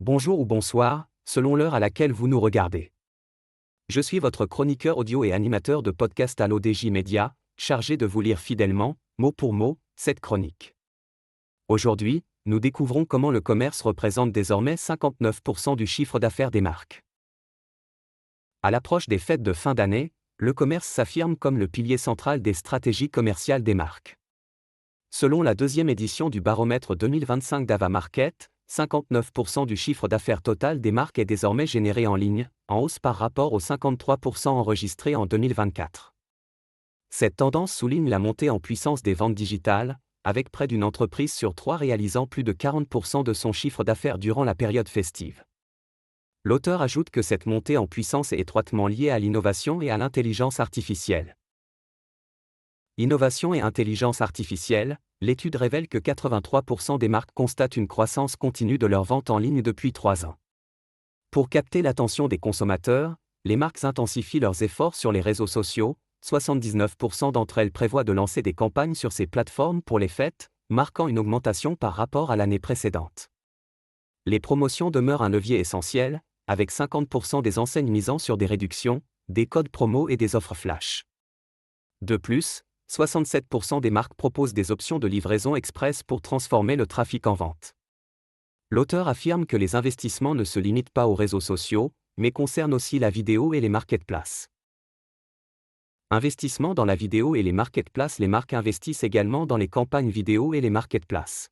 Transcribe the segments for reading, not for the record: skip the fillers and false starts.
Bonjour ou bonsoir, selon l'heure à laquelle vous nous regardez. Je suis votre chroniqueur audio et animateur de podcast à l'ODJ Media, chargé de vous lire fidèlement, mot pour mot, cette chronique. Aujourd'hui, nous découvrons comment le commerce représente désormais 59% du chiffre d'affaires des marques. À l'approche des fêtes de fin d'année, le commerce s'affirme comme le pilier central des stratégies commerciales des marques. Selon la deuxième édition du baromètre 2025 d'Ava Market, 59% du chiffre d'affaires total des marques est désormais généré en ligne, en hausse par rapport aux 53% enregistrés en 2024. Cette tendance souligne la montée en puissance des ventes digitales, avec près d'une entreprise sur 3 réalisant plus de 40% de son chiffre d'affaires durant la période festive. L'auteur ajoute que cette montée en puissance est étroitement liée à l'innovation et à l'intelligence artificielle. Innovation et intelligence artificielle, l'étude révèle que 83% des marques constatent une croissance continue de leurs ventes en ligne depuis 3 ans. Pour capter l'attention des consommateurs, les marques intensifient leurs efforts sur les réseaux sociaux, 79% d'entre elles prévoient de lancer des campagnes sur ces plateformes pour les fêtes, marquant une augmentation par rapport à l'année précédente. Les promotions demeurent un levier essentiel, avec 50% des enseignes misant sur des réductions, des codes promo et des offres flash. De plus, 67% des marques proposent des options de livraison express pour transformer le trafic en vente. L'auteur affirme que les investissements ne se limitent pas aux réseaux sociaux, mais concernent aussi la vidéo et les marketplaces. Investissement dans la vidéo et les marketplaces. Les marques investissent également dans les campagnes vidéo et les marketplaces.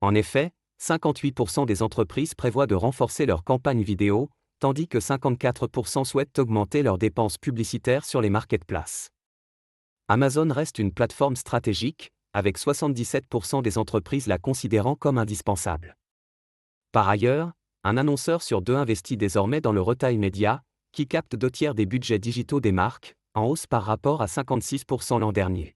En effet, 58% des entreprises prévoient de renforcer leurs campagnes vidéo, tandis que 54% souhaitent augmenter leurs dépenses publicitaires sur les marketplaces. Amazon reste une plateforme stratégique, avec 77% des entreprises la considérant comme indispensable. Par ailleurs, un annonceur sur 2 investit désormais dans le retail média, qui capte 2/3 des budgets digitaux des marques, en hausse par rapport à 56% l'an dernier.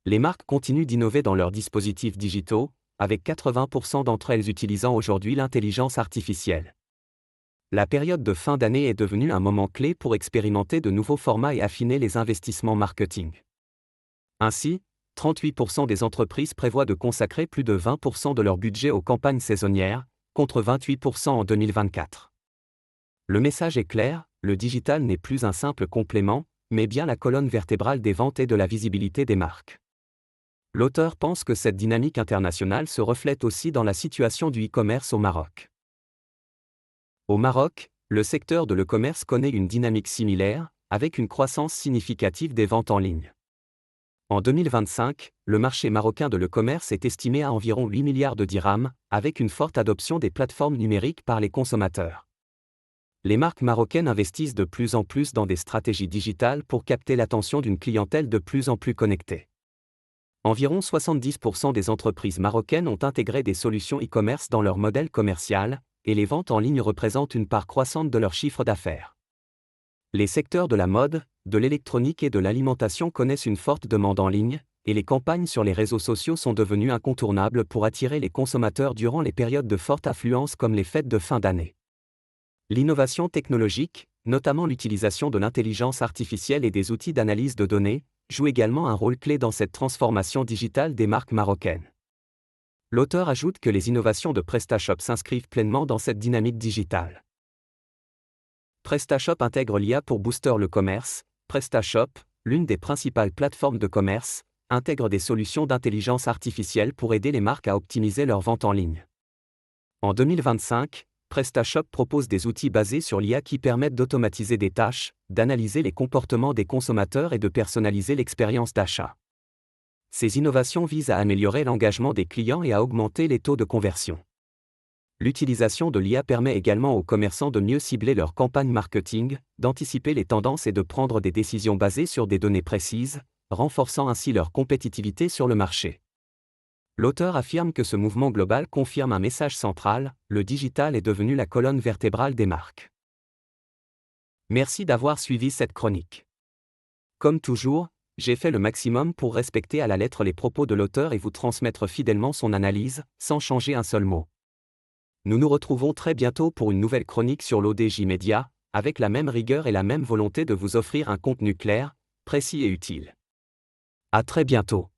Les marques continuent d'innover dans leurs dispositifs digitaux, avec 80% d'entre elles utilisant aujourd'hui l'intelligence artificielle. La période de fin d'année est devenue un moment clé pour expérimenter de nouveaux formats et affiner les investissements marketing. Ainsi, 38% des entreprises prévoient de consacrer plus de 20% de leur budget aux campagnes saisonnières, contre 28% en 2024. Le message est clair, le digital n'est plus un simple complément, mais bien la colonne vertébrale des ventes et de la visibilité des marques. L'auteur pense que cette dynamique internationale se reflète aussi dans la situation du e-commerce au Maroc. Au Maroc, le secteur de l'e-commerce connaît une dynamique similaire, avec une croissance significative des ventes en ligne. En 2025, le marché marocain de l'e-commerce est estimé à environ 8 milliards de dirhams, avec une forte adoption des plateformes numériques par les consommateurs. Les marques marocaines investissent de plus en plus dans des stratégies digitales pour capter l'attention d'une clientèle de plus en plus connectée. Environ 70% des entreprises marocaines ont intégré des solutions e-commerce dans leur modèle commercial, et les ventes en ligne représentent une part croissante de leur chiffre d'affaires. Les secteurs de la mode, de l'électronique et de l'alimentation connaissent une forte demande en ligne, et les campagnes sur les réseaux sociaux sont devenues incontournables pour attirer les consommateurs durant les périodes de forte affluence comme les fêtes de fin d'année. L'innovation technologique, notamment l'utilisation de l'intelligence artificielle et des outils d'analyse de données, joue également un rôle clé dans cette transformation digitale des marques marocaines. L'auteur ajoute que les innovations de PrestaShop s'inscrivent pleinement dans cette dynamique digitale. PrestaShop intègre l'IA pour booster le commerce. PrestaShop, l'une des principales plateformes de commerce, intègre des solutions d'intelligence artificielle pour aider les marques à optimiser leurs ventes en ligne. En 2025, PrestaShop propose des outils basés sur l'IA qui permettent d'automatiser des tâches, d'analyser les comportements des consommateurs et de personnaliser l'expérience d'achat. Ces innovations visent à améliorer l'engagement des clients et à augmenter les taux de conversion. L'utilisation de l'IA permet également aux commerçants de mieux cibler leurs campagnes marketing, d'anticiper les tendances et de prendre des décisions basées sur des données précises, renforçant ainsi leur compétitivité sur le marché. L'auteur affirme que ce mouvement global confirme un message central, le digital est devenu la colonne vertébrale des marques. Merci d'avoir suivi cette chronique. Comme toujours, j'ai fait le maximum pour respecter à la lettre les propos de l'auteur et vous transmettre fidèlement son analyse, sans changer un seul mot. Nous nous retrouvons très bientôt pour une nouvelle chronique sur l'ODJ Media, avec la même rigueur et la même volonté de vous offrir un contenu clair, précis et utile. À très bientôt.